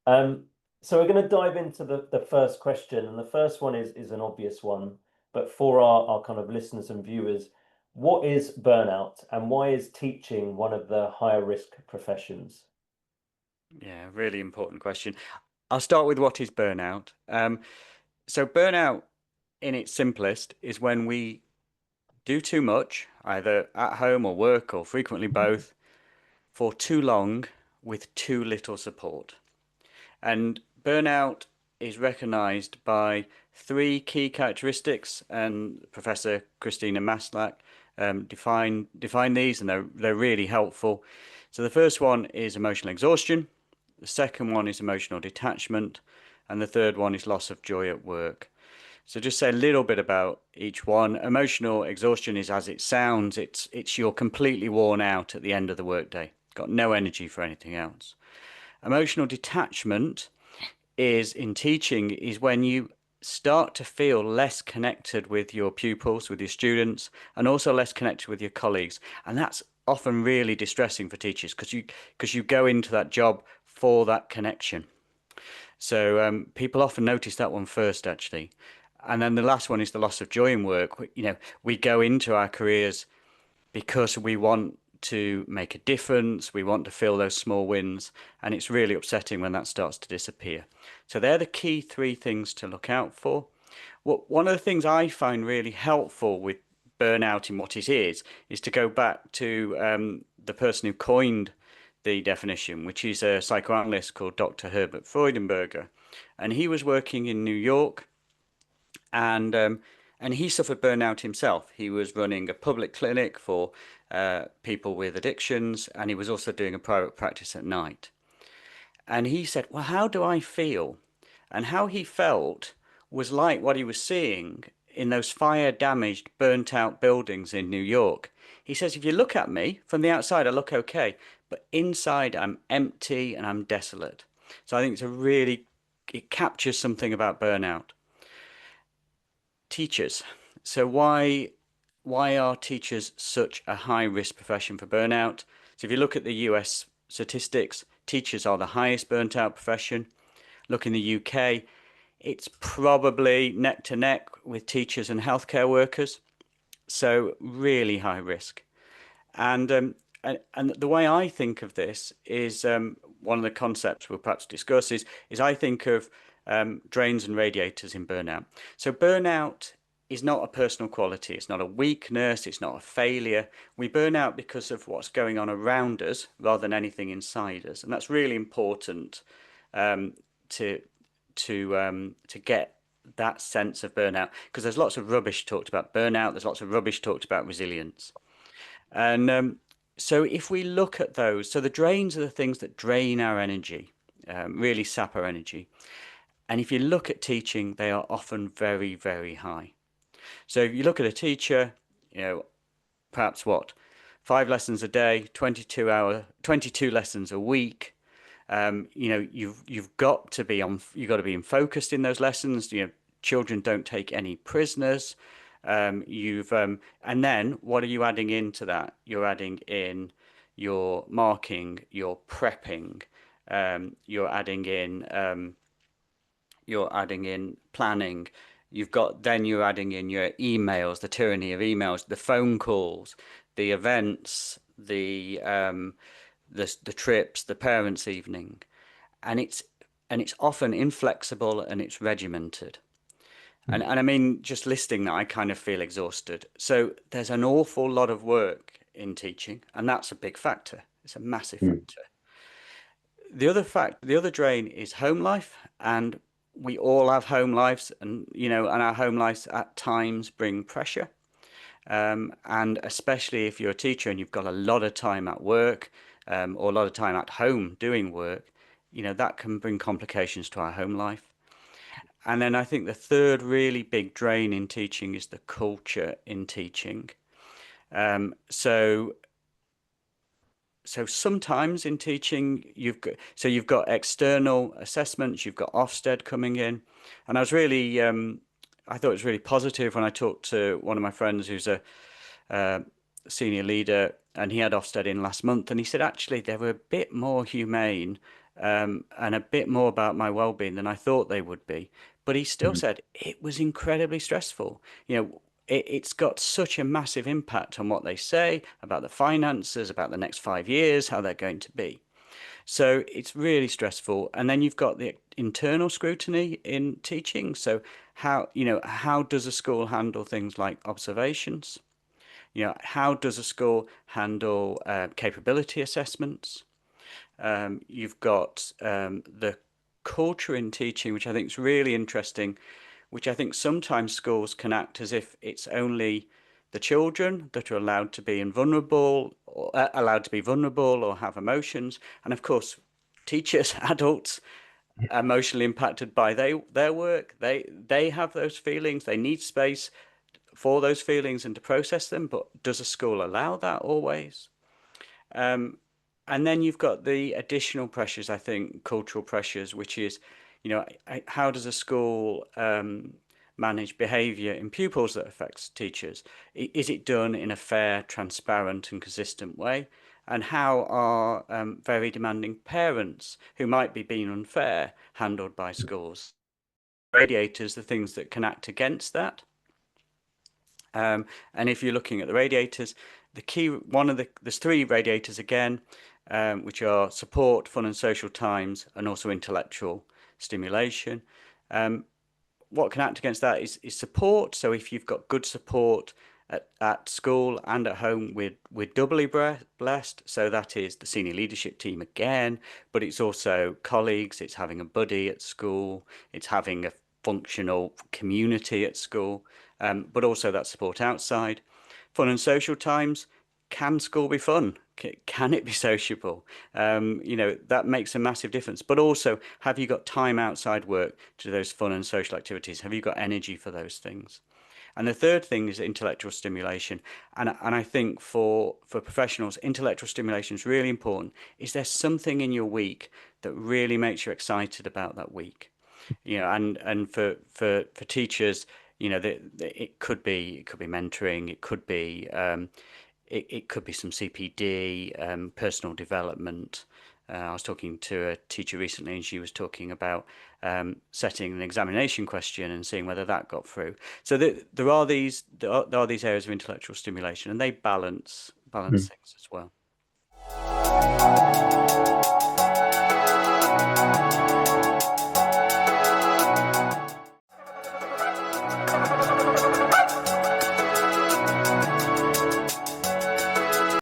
Um, so we're going to dive into the first question, and the first one is an obvious one, but for our kind of listeners and viewers, what is burnout and why is teaching one of the higher risk professions? Yeah, really important question. I'll start with what is burnout. So burnout in its simplest is when we do too much, either at home or work or frequently both, for too long with too little support. And burnout is recognized by three key characteristics, and Professor Christina Maslach define these, and they're really helpful. So the first one is emotional exhaustion, the second one is emotional detachment, and the third one is loss of joy at work. So just say a little bit about each one. Emotional exhaustion is as it sounds. It's you're completely worn out at the end of the workday, got no energy for anything else. Emotional detachment is in teaching is when you start to feel less connected with your pupils, with your students, and also less connected with your colleagues. And that's often really distressing for teachers because you go into that job for that connection. So people often notice that one first, actually. And then the last one is the loss of joy in work. We go into our careers because we want to make a difference, we want to feel those small wins, and it's really upsetting when that starts to disappear. So they're the key three things to look out for. One of the things I find really helpful with burnout in what it is to go back to the person who coined the definition, which is a psychoanalyst called Dr. Herbert Freudenberger. And he was working in New York and and he suffered burnout himself. He was running a public clinic for people with addictions, and he was also doing a private practice at night. And he said, "Well, how do I feel?" And how he felt was like what he was seeing in those fire damaged, burnt out buildings in New York. He says, "If you look at me from the outside, I look okay, but inside I'm empty and I'm desolate." So I think it captures something about burnout. Teachers. So why are teachers such a high risk profession for burnout? So if you look at the US statistics, teachers are the highest burnt out profession. Look in the UK, it's probably neck to neck with teachers and healthcare workers. So really high risk. And and the way I think of this is one of the concepts we'll perhaps discuss is I think of drains and radiators in burnout. So burnout is not a personal quality. It's not a weakness. It's not a failure. We burn out because of what's going on around us rather than anything inside us, and that's really important um, to to get that sense of burnout because there's lots of rubbish talked about burnout. There's lots of rubbish talked about resilience. And so if we look at those, so the drains are the things that drain our energy, really sap our energy. And if you look at teaching, they are often very, very high. So if you look at a teacher, you know, perhaps what, 5 lessons a day, 22 lessons a week. You've got to be on, you've got to be in focused in those lessons. Children don't take any prisoners. And then what are you adding into that? You're adding in your marking, your prepping, you're adding in planning. You're adding in your emails, the tyranny of emails, the phone calls, the events, the trips, the parents' evening, and it's often inflexible and it's regimented. And I mean, just listing that, I kind of feel exhausted. So there's an awful lot of work in teaching, and that's a big factor. It's a massive Mm. factor. The other drain is home life, and we all have home lives, and our home lives at times bring pressure. And especially if you're a teacher and you've got a lot of time at work, or a lot of time at home doing work, that can bring complications to our home life. And then I think the third really big drain in teaching is the culture in teaching. Um, so so sometimes in teaching you've got external assessments, you've got Ofsted coming in, and I thought it was really positive when I talked to one of my friends who's a uh, senior leader, and he had Ofsted in last month, and he said actually they were a bit more humane and a bit more about my well-being than I thought they would be. But he still said it was incredibly stressful. It's got such a massive impact on what they say about the finances, about the next 5 years, how they're going to be. So it's really stressful. And then you've got the internal scrutiny in teaching. So how does a school handle things like observations? How does a school handle capability assessments? You've got the culture in teaching, which I think is really interesting, which I think sometimes schools can act as if it's only the children that are allowed to be invulnerable, or allowed to be vulnerable or have emotions. And of course, teachers, adults, emotionally impacted by their work, they have those feelings. They need space for those feelings and to process them. But does a school allow that always? And then you've got the additional pressures, I think, cultural pressures, which is, how does a school manage behaviour in pupils that affects teachers? Is it done in a fair, transparent, and consistent way? And how are very demanding parents who might be being unfair handled by schools? Radiators, the things that can act against that. And if you're looking at the radiators, there's three radiators again, which are support, fun and social times, and also intellectual stimulation. What can act against that is support. So if you've got good support at school and at home, we're doubly blessed. So that is the senior leadership team again, but it's also colleagues, it's having a buddy at school, it's having a functional community at school, but also that support outside. Fun and social times. Can school be fun? Can it be sociable? That makes a massive difference. But also, have you got time outside work to do those fun and social activities? Have you got energy for those things? And the third thing is intellectual stimulation. And I think for professionals, intellectual stimulation is really important. Is there something in your week that really makes you excited about that week? And for teachers, it could be mentoring, it could be it could be some CPD, personal development. I was talking to a teacher recently, and she was talking about setting an examination question and seeing whether that got through. So there are these areas of intellectual stimulation, and they balance things as well.